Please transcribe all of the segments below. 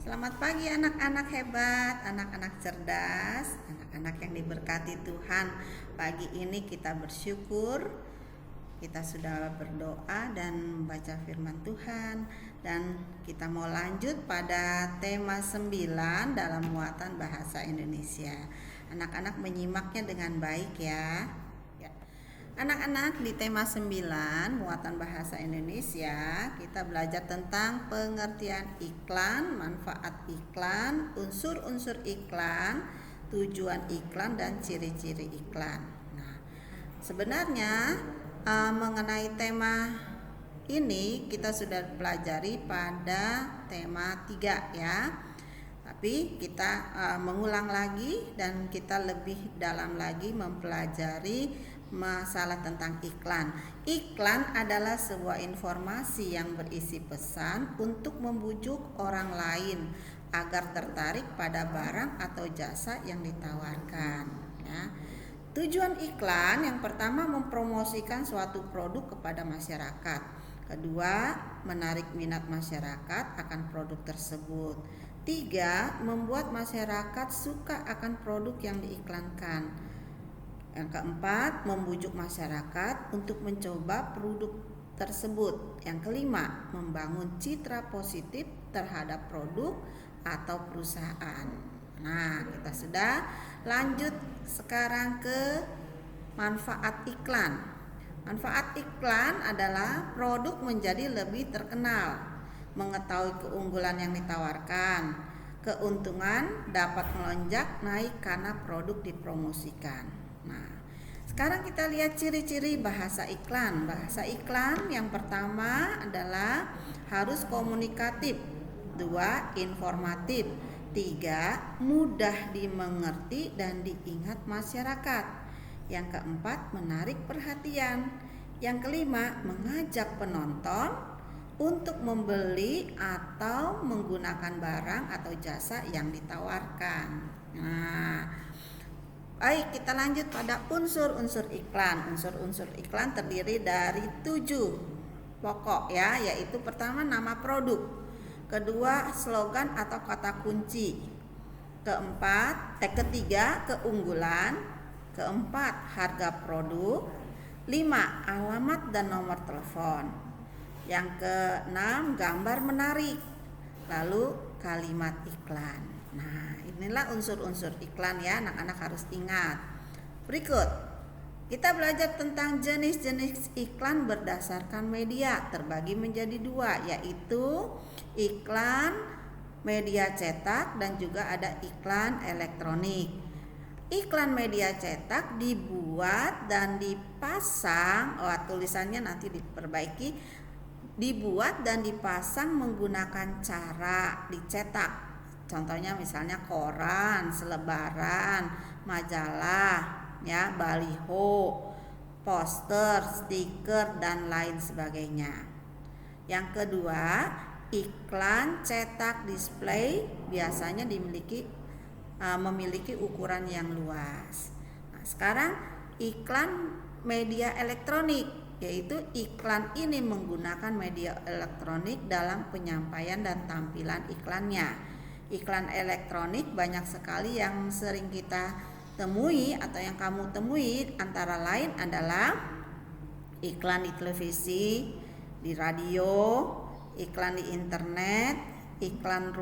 Selamat pagi anak-anak hebat, anak-anak cerdas, anak-anak yang diberkati Tuhan. Pagi ini kita bersyukur, kita sudah berdoa dan membaca firman Tuhan. Dan kita mau lanjut pada tema 9 dalam muatan bahasa Indonesia. Anak-anak menyimaknya dengan baik ya. Anak-anak, di tema 9 muatan bahasa Indonesia kita belajar tentang pengertian iklan, manfaat iklan, unsur-unsur iklan, tujuan iklan, dan ciri-ciri iklan. Nah, sebenarnya mengenai tema ini kita sudah pelajari pada tema 3 ya. Tapi kita mengulang lagi dan kita lebih dalam lagi mempelajari masalah tentang iklan. Iklan adalah sebuah informasi yang berisi pesan untuk membujuk orang lain agar tertarik pada barang atau jasa yang ditawarkan ya. Tujuan iklan yang pertama mempromosikan suatu produk kepada masyarakat. Kedua, menarik minat masyarakat akan produk tersebut. 3, membuat masyarakat suka akan produk yang diiklankan. Yang keempat, membujuk masyarakat untuk mencoba produk tersebut. Yang kelima, membangun citra positif terhadap produk atau perusahaan. Nah, kita sudah lanjut sekarang ke manfaat iklan. Manfaat iklan adalah produk menjadi lebih terkenal, mengetahui keunggulan yang ditawarkan, keuntungan dapat melonjak naik karena produk dipromosikan. Nah, sekarang kita lihat ciri-ciri bahasa iklan. Bahasa iklan yang pertama adalah harus komunikatif. 2, informatif. 3, mudah dimengerti dan diingat masyarakat. Yang keempat, menarik perhatian. Yang kelima, mengajak penonton untuk membeli atau menggunakan barang atau jasa yang ditawarkan. Nah, baik, kita lanjut pada unsur-unsur iklan. Unsur-unsur iklan terdiri dari 7 pokok ya, yaitu pertama nama produk, kedua slogan atau kata kunci, ketiga keunggulan, keempat harga produk, 5 alamat dan nomor telepon, yang keenam gambar menarik, lalu kalimat iklan. Nah, inilah unsur-unsur iklan ya, anak-anak harus ingat. Berikut, kita belajar tentang jenis-jenis iklan berdasarkan media, terbagi menjadi 2, yaitu iklan media cetak dan juga ada iklan elektronik. Iklan media cetak dibuat dan dipasang, tulisannya nanti diperbaiki, dibuat dan dipasang menggunakan cara dicetak. Contohnya misalnya koran, selebaran, majalah, ya, baliho, poster, stiker dan lain sebagainya. Yang kedua, iklan cetak display biasanya memiliki ukuran yang luas. Nah, sekarang iklan media elektronik, yaitu iklan ini menggunakan media elektronik dalam penyampaian dan tampilan iklannya. Iklan elektronik banyak sekali yang sering kita temui atau yang kamu temui, antara lain adalah iklan di televisi, di radio, iklan di internet, iklan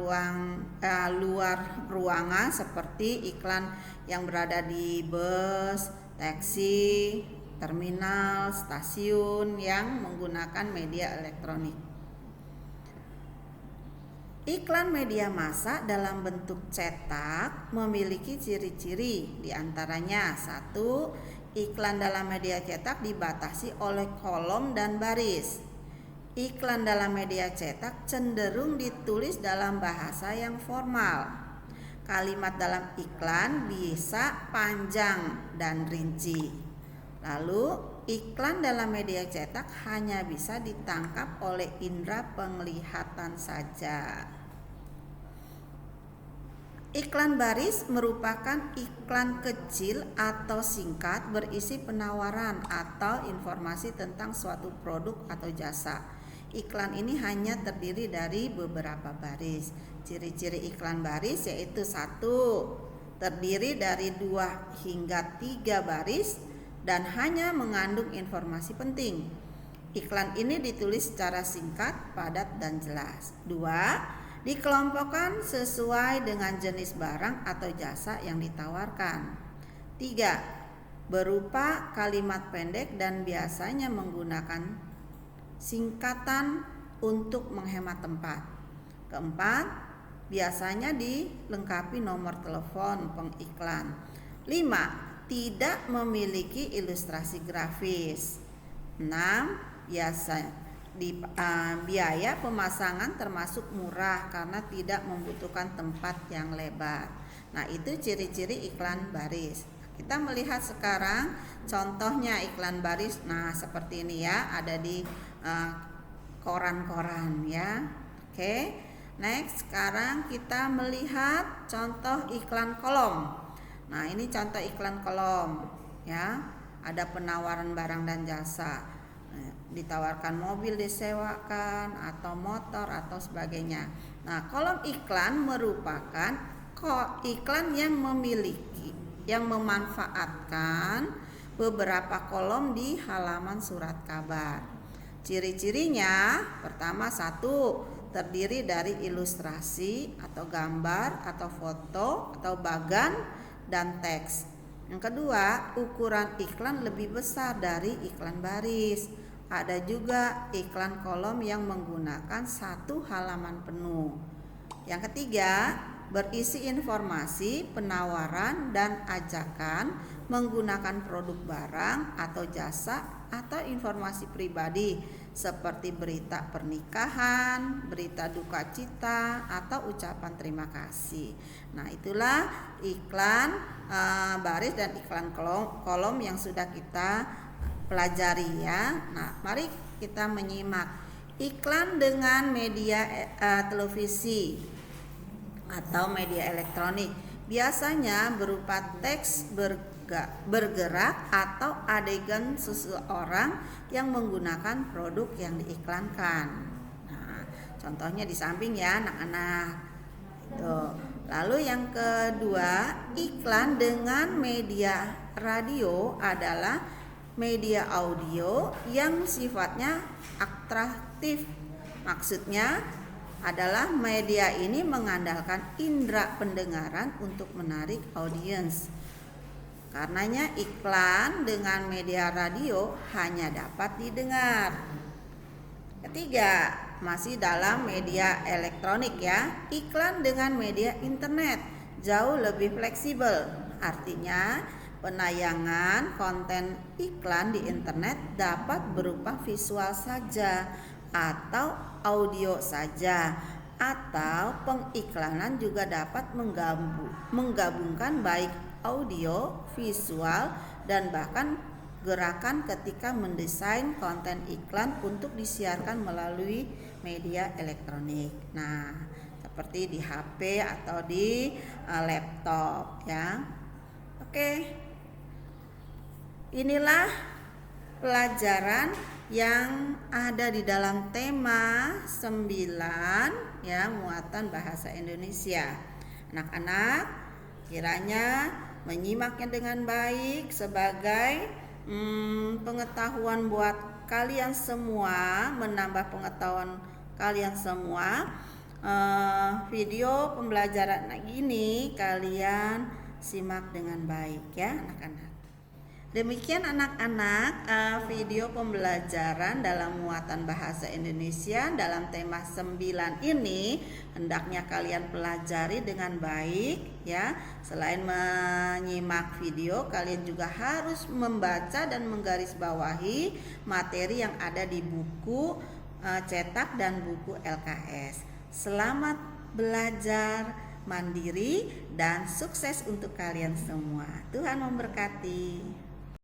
luar ruangan seperti iklan yang berada di bus, taksi, terminal, stasiun yang menggunakan media elektronik. Iklan media massa dalam bentuk cetak memiliki ciri-ciri, diantaranya 1, iklan dalam media cetak dibatasi oleh kolom dan baris. Iklan dalam media cetak cenderung ditulis dalam bahasa yang formal. Kalimat dalam iklan bisa panjang dan rinci. Lalu, iklan dalam media cetak hanya bisa ditangkap oleh indera penglihatan saja. Iklan baris merupakan iklan kecil atau singkat berisi penawaran atau informasi tentang suatu produk atau jasa. iklan ini hanya terdiri dari beberapa baris. Ciri-ciri iklan baris yaitu 1, terdiri dari 2 hingga 3 baris dan hanya mengandung informasi penting. Iklan ini ditulis secara singkat, padat, dan jelas. 2, dikelompokkan sesuai dengan jenis barang atau jasa yang ditawarkan. 3, berupa kalimat pendek dan biasanya menggunakan singkatan untuk menghemat tempat. 4, biasanya dilengkapi nomor telepon pengiklan. 5, tidak memiliki ilustrasi grafis. 6, biaya pemasangan termasuk murah karena tidak membutuhkan tempat yang lebar. Nah, itu ciri-ciri iklan baris. Kita melihat sekarang contohnya iklan baris. Nah, seperti ini ya, ada di koran-koran ya. Oke. Next, sekarang kita melihat contoh iklan kolom. Nah, ini contoh iklan kolom ya. Ada penawaran barang dan jasa. Ditawarkan mobil disewakan atau motor atau sebagainya. Nah, kolom iklan merupakan iklan yang memanfaatkan beberapa kolom di halaman surat kabar. Ciri-cirinya, pertama 1, terdiri dari ilustrasi atau gambar atau foto atau bagan dan teks. Yang kedua, ukuran iklan lebih besar dari iklan baris. Ada juga iklan kolom yang menggunakan 1 halaman penuh. Yang ketiga, berisi informasi, penawaran, dan ajakan menggunakan produk barang atau jasa atau informasi pribadi seperti berita pernikahan, berita duka cita, atau ucapan terima kasih. Nah, itulah iklan baris dan iklan kolom yang sudah kita pelajari ya. Nah, mari kita menyimak iklan dengan media televisi atau media elektronik. Biasanya berupa teks bergerak atau adegan seseorang yang menggunakan produk yang diiklankan. Nah, contohnya di samping ya anak-anak. Lalu yang kedua, iklan dengan media radio adalah media audio yang sifatnya atraktif. Maksudnya adalah media ini mengandalkan indera pendengaran untuk menarik audiens. Karenanya iklan dengan media radio hanya dapat didengar. Ketiga, masih dalam media elektronik ya. Iklan dengan media internet jauh lebih fleksibel. Artinya penayangan konten iklan di internet dapat berupa visual saja atau audio saja, atau pengiklanan juga dapat menggabungkan baik audio, visual, dan bahkan gerakan ketika mendesain konten iklan untuk disiarkan melalui media elektronik. Nah, seperti di HP atau di laptop ya. Oke. Inilah pelajaran yang ada di dalam tema 9 ya, muatan bahasa Indonesia. Anak-anak kiranya menyimaknya dengan baik sebagai pengetahuan buat kalian semua, menambah pengetahuan kalian semua. Video pembelajaran ini kalian simak dengan baik ya anak-anak. Demikian anak-anak video pembelajaran dalam muatan bahasa Indonesia dalam tema 9 ini hendaknya kalian pelajari dengan baik ya. Selain menyimak video, kalian juga harus membaca dan menggarisbawahi materi yang ada di buku cetak dan buku LKS. Selamat belajar mandiri dan sukses untuk kalian semua. Tuhan memberkati.